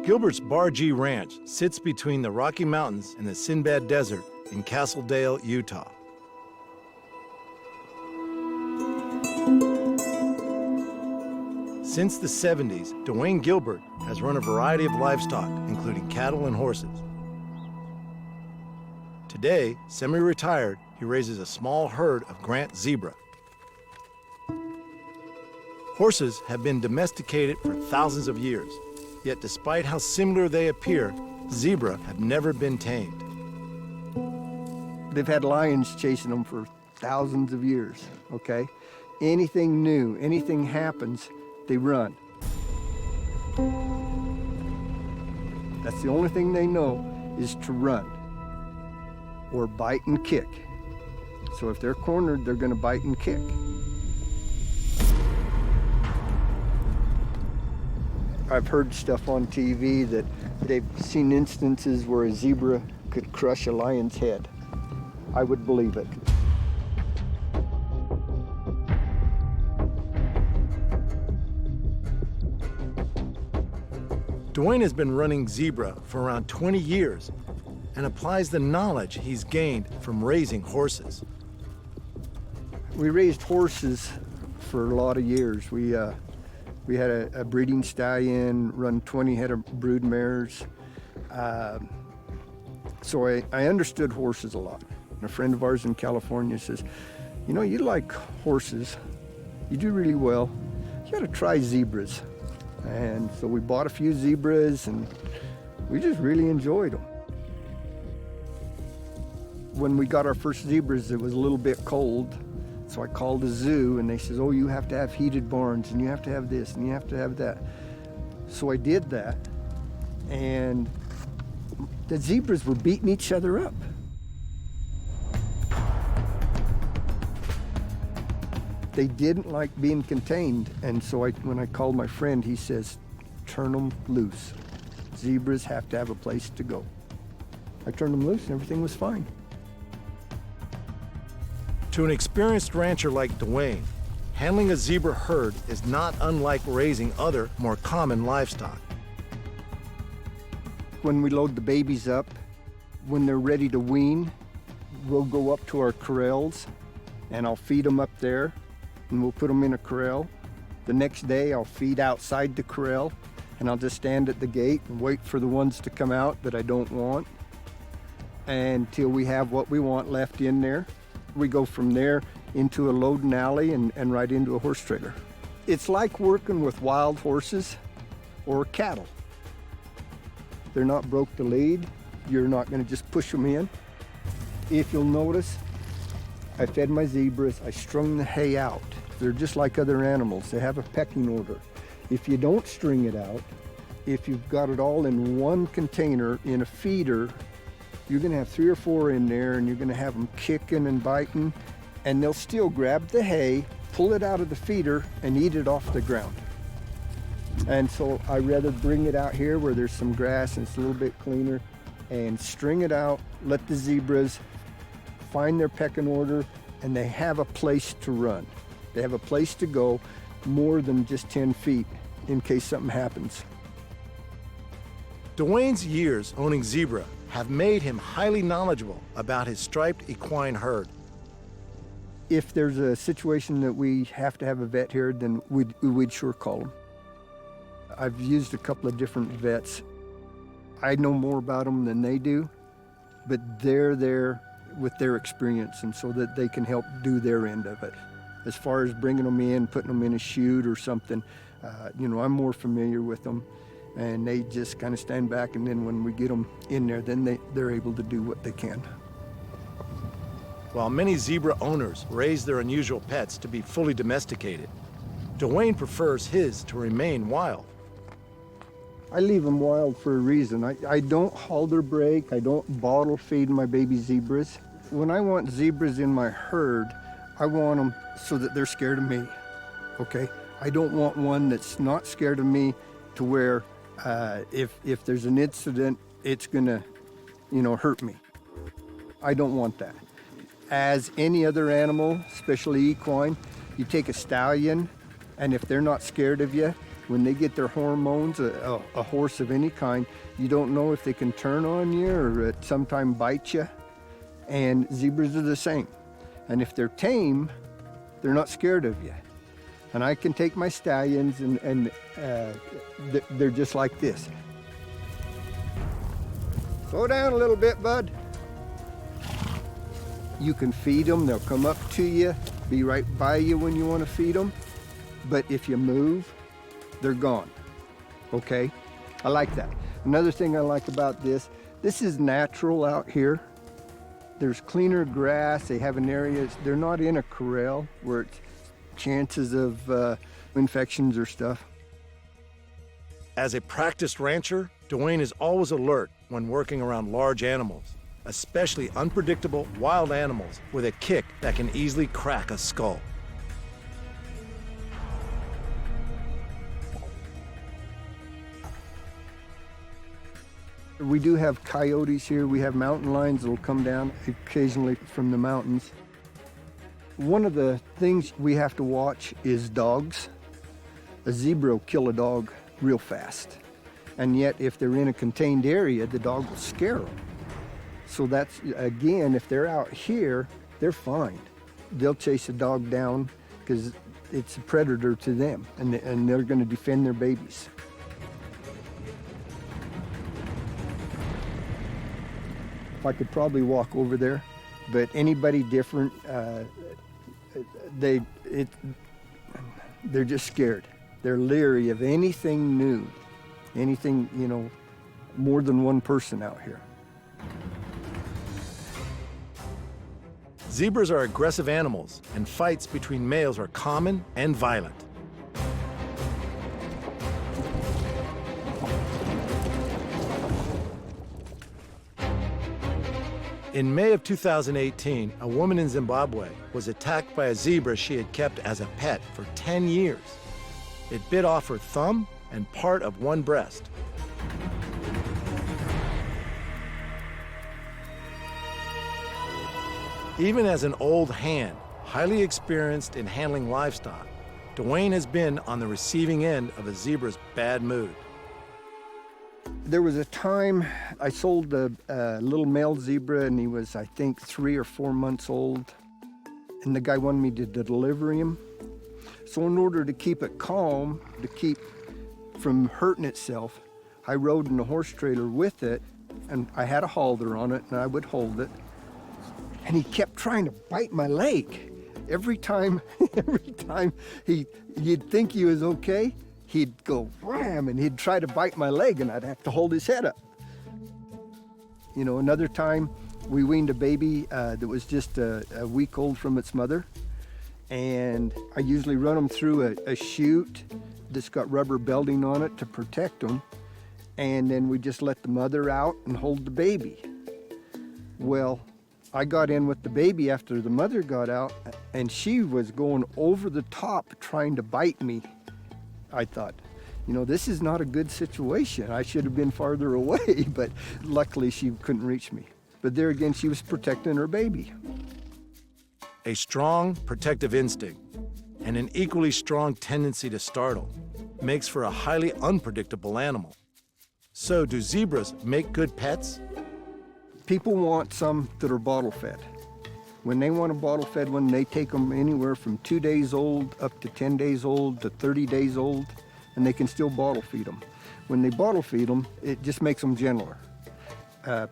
Gilbert's Bar G Ranch sits between the Rocky Mountains and the Sinbad Desert in Castledale, Utah. Since the 70s, Duane Gilbert has run a variety of livestock, including cattle and horses. Today, semi-retired, he raises a small herd of Grant zebra. Horses have been domesticated for thousands of years, yet despite how similar they appear, zebra have never been tamed. They've had lions chasing them for thousands of years, okay? Anything new, anything happens, they run. That's the only thing they know is to run or bite and kick. So if they're cornered, they're gonna bite and kick. I've heard stuff on TV that they've seen instances where a zebra could crush a lion's head. I would believe it. Duane has been running zebra for around 20 years and applies the knowledge he's gained from raising horses. We raised horses for a lot of years. We had a breeding stallion, run 20 head of brood mares. So I understood horses a lot. And a friend of ours in California says, you know, you like horses, you do really well, you gotta try zebras. And so we bought a few zebras and we just really enjoyed them. When we got our first zebras, it was a little bit cold. So I called the zoo and they said, oh, you have to have heated barns and you have to have this and you have to have that. So I did that and the zebras were beating each other up. They didn't like being contained. And so when I called my friend, he says, turn them loose. Zebras have to have a place to go. I turned them loose and everything was fine. To an experienced rancher like Duane, handling a zebra herd is not unlike raising other, more common livestock. When we load the babies up, when they're ready to wean, we'll go up to our corrals and I'll feed them up there and we'll put them in a corral. The next day I'll feed outside the corral and I'll just stand at the gate and wait for the ones to come out that I don't want until we have what we want left in there. We go from there into a loading alley and right into a horse trailer. It's like working with wild horses or cattle. They're not broke to lead. You're not gonna just push them in. If you'll notice, I fed my zebras, I strung the hay out. They're just like other animals. They have a pecking order. If you don't string it out, if you've got it all in one container in a feeder, you're gonna have 3 or 4 in there and you're gonna have them kicking and biting and they'll still grab the hay, pull it out of the feeder and eat it off the ground. And so I rather bring it out here where there's some grass and it's a little bit cleaner and string it out, let the zebras find their pecking order and they have a place to run. They have a place to go more than just 10 feet in case something happens. Duane's years owning zebra have made him highly knowledgeable about his striped equine herd. If there's a situation that we have to have a vet here, then we'd sure call them. I've used a couple of different vets. I know more about them than they do, but they're there with their experience and so that they can help do their end of it. As far as bringing them in, putting them in a chute or something, you know, I'm more familiar with them and they just kind of stand back and then when we get them in there, then they're able to do what they can. While many zebra owners raise their unusual pets to be fully domesticated, Duane prefers his to remain wild. I leave them wild for a reason. I don't halter break, I don't bottle feed my baby zebras. When I want zebras in my herd, I want them so that they're scared of me, okay? I don't want one that's not scared of me to where if there's an incident, it's gonna, you know, hurt me. I don't want that. As any other animal, especially equine, you take a stallion, and if they're not scared of you, When they get their hormones, a horse of any kind, you don't know if they can turn on you or at some time bite you. And zebras are the same. And if they're tame, they're not scared of you. And I can take my stallions and they're just like this. Slow down a little bit, bud. You can feed them, they'll come up to you, be right by you when you want to feed them. But if you move, they're gone, okay? I like that. Another thing I like about this is natural out here. There's cleaner grass, they have an area, they're not in a corral where it's chances of infections or stuff. As a practiced rancher, Duane is always alert when working around large animals, especially unpredictable wild animals with a kick that can easily crack a skull. We do have coyotes here. We have mountain lions that will come down occasionally from the mountains. One of the things we have to watch is dogs. A zebra will kill a dog real fast. And yet, if they're in a contained area, the dog will scare them. So that's, again, if they're out here, they're fine. They'll chase a dog down because it's a predator to them, and they're going to defend their babies. I could probably walk over there, but anybody different, they're just scared. They're leery of anything new, anything, you know, more than one person out here. Zebras are aggressive animals, and fights between males are common and violent. In May of 2018, a woman in Zimbabwe was attacked by a zebra she had kept as a pet for 10 years. It bit off her thumb and part of one breast. Even as an old hand, highly experienced in handling livestock, Duane has been on the receiving end of a zebra's bad mood. There was a time I sold a little male zebra, and he was, I think, 3 or 4 months old. And the guy wanted me to deliver him. So in order to keep it calm, to keep from hurting itself, I rode in a horse trailer with it, and I had a halter on it, and I would hold it. And he kept trying to bite my leg. Every time you'd think he was okay, he'd go wham, and he'd try to bite my leg, and I'd have to hold his head up. You know, another time we weaned a baby that was just a week old from its mother, and I usually run them through a chute that's got rubber belting on it to protect them, and then we just let the mother out and hold the baby. Well, I got in with the baby after the mother got out, and she was going over the top trying to bite me. I thought, you know, this is not a good situation. I should have been farther away, but luckily she couldn't reach me. But there again, she was protecting her baby. A strong protective instinct and an equally strong tendency to startle makes for a highly unpredictable animal. So do zebras make good pets? People want some that are bottle fed. When they want a bottle fed one, they take them anywhere from 2 days old up to 10 days old to 30 days old, and they can still bottle feed them. When they bottle feed them, it just makes them gentler.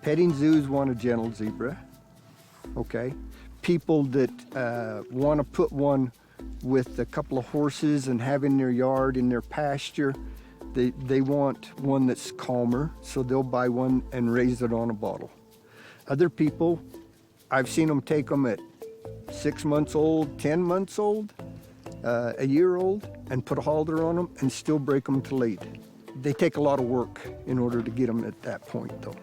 Petting zoos want a gentle zebra, okay? People that want to put one with a couple of horses and have in their yard, in their pasture, they want one that's calmer, so they'll buy one and raise it on a bottle. Other people, I've seen them take them at 6 months old, 10 months old, a year old, and put a halter on them and still break them to lead. They take a lot of work in order to get them at that point, though.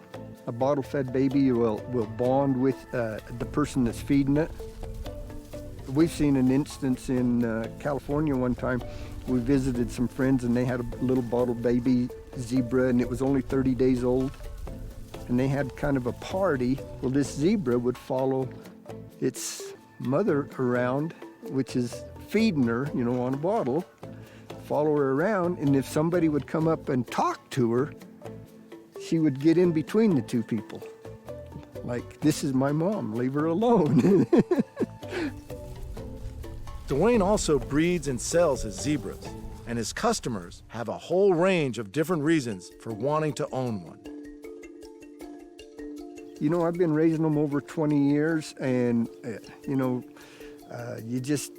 A bottle-fed baby will bond with the person that's feeding it. We've seen an instance in California one time. We visited some friends, and they had a little bottle baby zebra, and it was only 30 days old. And they had kind of a party. Well, this zebra would follow its mother around, which is feeding her, you know, on a bottle, follow her around, and if somebody would come up and talk to her, she would get in between the two people. Like, this is my mom, leave her alone. Duane also breeds and sells his zebras, and his customers have a whole range of different reasons for wanting to own one. You know, I've been raising them over 20 years, and, you just,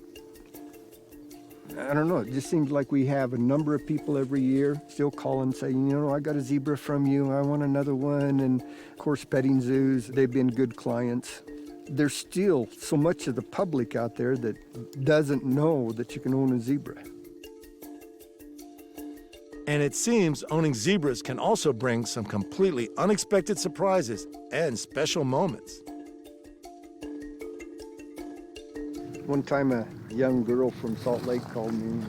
I don't know, it just seems like we have a number of people every year still calling saying, I got a zebra from you, I want another one. And of course, petting zoos, they've been good clients. There's still so much of the public out there that doesn't know that you can own a zebra. And it seems owning zebras can also bring some completely unexpected surprises and special moments. One time a young girl from Salt Lake called me.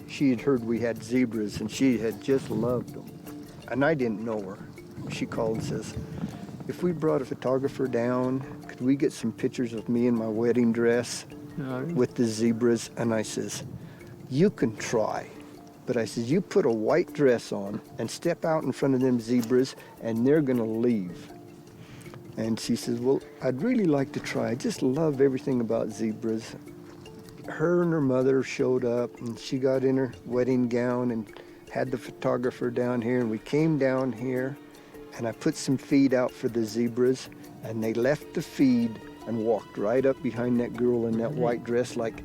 She had heard we had zebras and she had just loved them. And I didn't know her. She called and says, if we brought a photographer down, could we get some pictures of me in my wedding dress with the zebras? And I says, you can try. But I says, you put a white dress on and step out in front of them zebras and they're gonna leave. And she says, well, I'd really like to try. I just love everything about zebras. Her and her mother showed up and she got in her wedding gown and had the photographer down here, and we came down here and I put some feed out for the zebras, and they left the feed and walked right up behind that girl in that white dress like,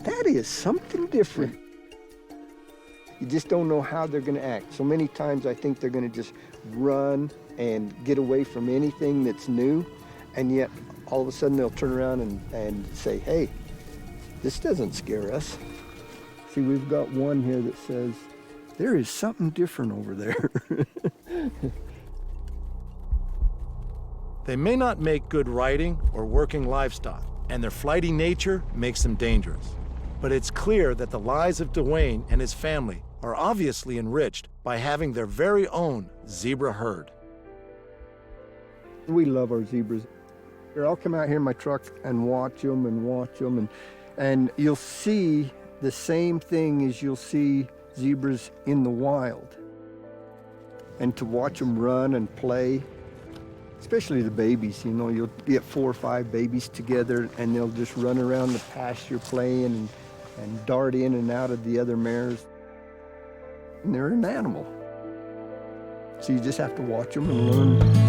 that is something different. You just don't know how they're gonna act. So many times I think they're gonna just run and get away from anything that's new, and yet all of a sudden they'll turn around and say, hey, this doesn't scare us. See, we've got one here that says, there is something different over there. They may not make good riding or working livestock, and their flighty nature makes them dangerous. But it's clear that the lives of Duane and his family are obviously enriched by having their very own zebra herd. We love our zebras. I'll come out here in my truck and watch them, and you'll see the same thing as you'll see zebras in the wild. And to watch them run and play, especially the babies, you'll get 4 or 5 babies together and they'll just run around the pasture playing and dart in and out of the other mares. And they're an animal. So you just have to watch them and learn